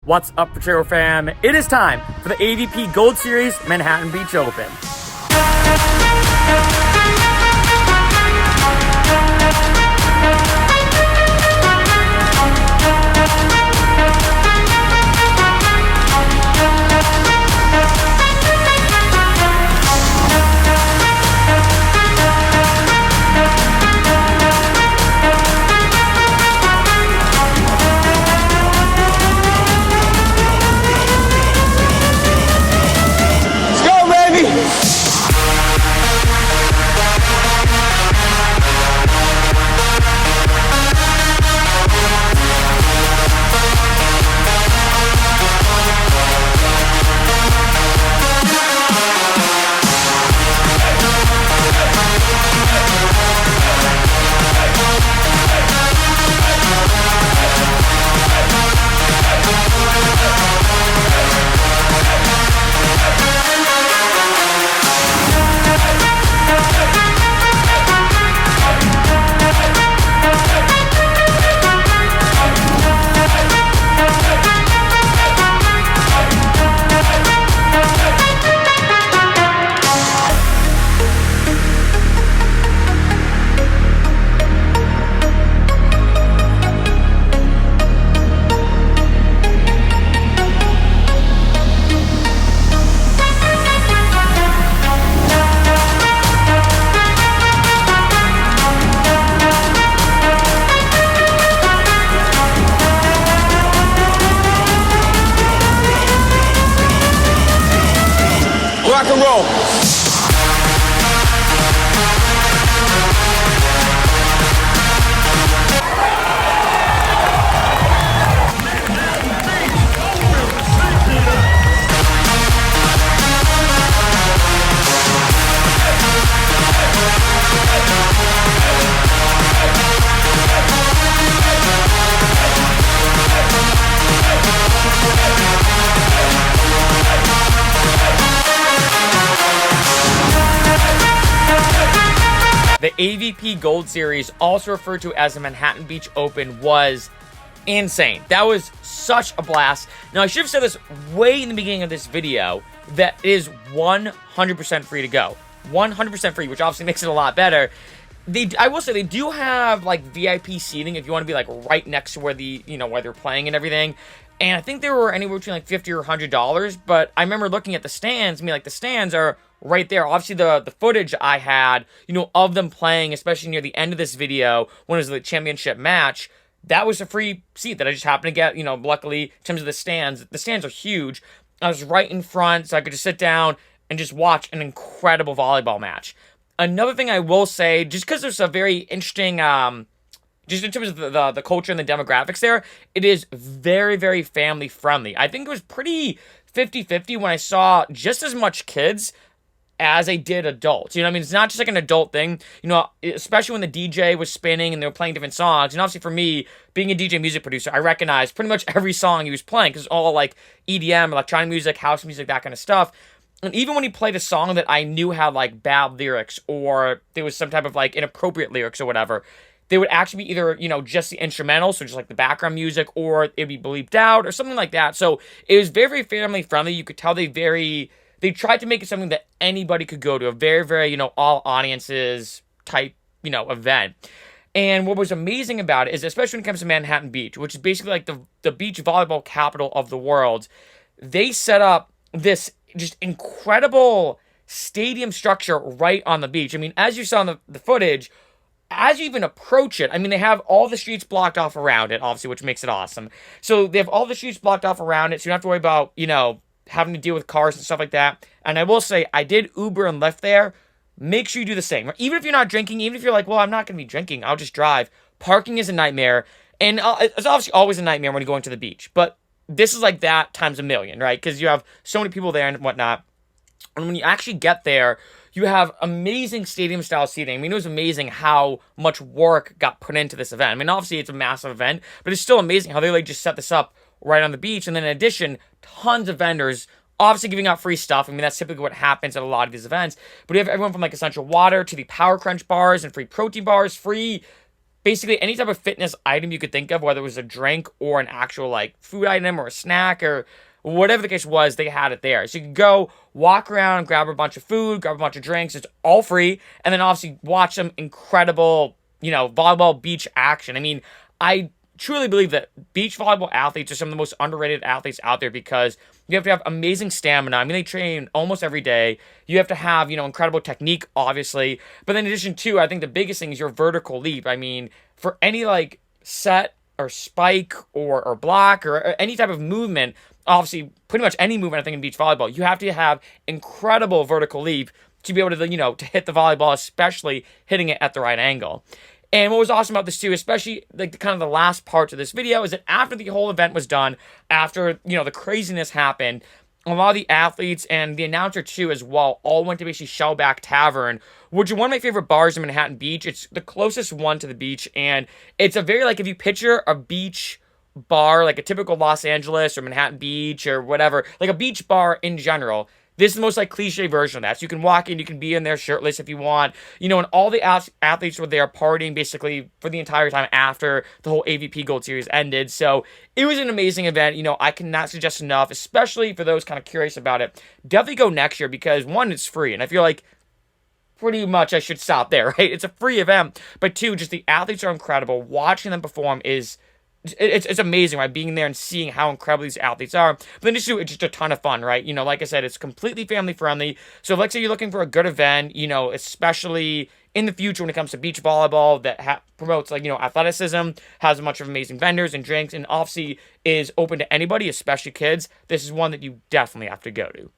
What's up, Freccero fam? It is time for the AVP Gold Series Manhattan Beach Open. Rock and roll. The AVP Gold Series, also referred to as the Manhattan Beach Open, was insane. That was such a blast. Now, I should have said this way in the beginning of this video, that it is 100% free to go. 100% free, which obviously makes it a lot better. I will say, they do have, like, VIP seating if you want to be, like, right next to where where they're playing and everything. And I think they were anywhere between, like, $50 or $100, but I remember looking at the stands. I mean, like, the stands are right there. Obviously, the footage I had, of them playing, especially near the end of this video, when it was the championship match, that was a free seat that I just happened to get, luckily, in terms of the stands are huge. I was right in front, so I could just sit down and just watch an incredible volleyball match. Another thing I will say, just because there's a very interesting, just in terms of the culture and the demographics there, it is very, very family friendly. I think it was pretty 50-50 when I saw just as much kids as I did adults. I mean? It's not just like an adult thing, especially when the DJ was spinning and they were playing different songs. And obviously for me, being a DJ music producer, I recognized pretty much every song he was playing because it's all like EDM, electronic music, house music, that kind of stuff. And even when he played a song that I knew had like bad lyrics or there was some type of like inappropriate lyrics or whatever, they would actually be either, just the instrumental, so just like the background music, or it'd be bleeped out or something like that. So it was very, very family friendly. You could tell they tried to make it something that anybody could go to, a very, very, all audiences type, event. And what was amazing about it is, especially when it comes to Manhattan Beach, which is basically like the beach volleyball capital of the world, they set up this just incredible stadium structure right on the beach. I mean, as you saw in the footage, as you even approach it, I mean, they have all the streets blocked off around it, obviously, which makes it awesome. So they have all the streets blocked off around it, so you don't have to worry about, having to deal with cars and stuff like that. And I will say, I did Uber and Lyft there. Make sure you do the same. Even if you're not drinking, even if you're like, well, I'm not going to be drinking, I'll just drive. Parking is a nightmare. And it's obviously always a nightmare when you're going to the beach. But this is like that times a million, right? Because you have so many people there and whatnot. And when you actually get there, you have amazing stadium-style seating. I mean, it was amazing how much work got put into this event. I mean, obviously, it's a massive event, but it's still amazing how they just set this up right on the beach. And then in addition, tons of vendors obviously giving out free stuff. I mean, that's typically what happens at a lot of these events. But you have everyone from like essential water to the Power Crunch bars and free protein bars, free basically any type of fitness item you could think of, whether it was a drink or an actual like food item or a snack or whatever the case was, they had it there. So you could go walk around, grab a bunch of food, grab a bunch of drinks. It's all free. And then obviously watch some incredible, volleyball beach action. I mean, I truly believe that beach volleyball athletes are some of the most underrated athletes out there because you have to have amazing stamina. I mean, they train almost every day. You have to have, incredible technique, obviously. But in addition to, I think the biggest thing is your vertical leap. I mean, for any like set or spike or block or any type of movement, obviously pretty much any movement I think in beach volleyball, you have to have incredible vertical leap to be able to, to hit the volleyball, especially hitting it at the right angle. And what was awesome about this too, especially like the kind of the last parts of this video, is that after the whole event was done, after, the craziness happened, a lot of the athletes and the announcer too as well all went to basically Shellback Tavern, which is one of my favorite bars in Manhattan Beach. It's the closest one to the beach, and it's a very, like, if you picture a beach bar, like a typical Los Angeles or Manhattan Beach or whatever, like a beach bar in general, this is the most like cliche version of that. So you can walk in, you can be in there shirtless if you want, and all the athletes were there partying basically for the entire time after the whole AVP Gold Series ended. So it was an amazing event. I cannot suggest enough, especially for those kind of curious about it. Definitely go next year because one, it's free, and I feel like pretty much I should stop there, right? It's a free event, but two, just the athletes are incredible. Watching them perform is it's amazing, right? Being there and seeing how incredible these athletes are. But then it's just a ton of fun, right? Like I said, it's completely family friendly. So if, let's say you're looking for a good event, especially in the future when it comes to beach volleyball that promotes like, athleticism, has a bunch of amazing vendors and drinks, and obviously is open to anybody, especially kids, this is one that you definitely have to go to.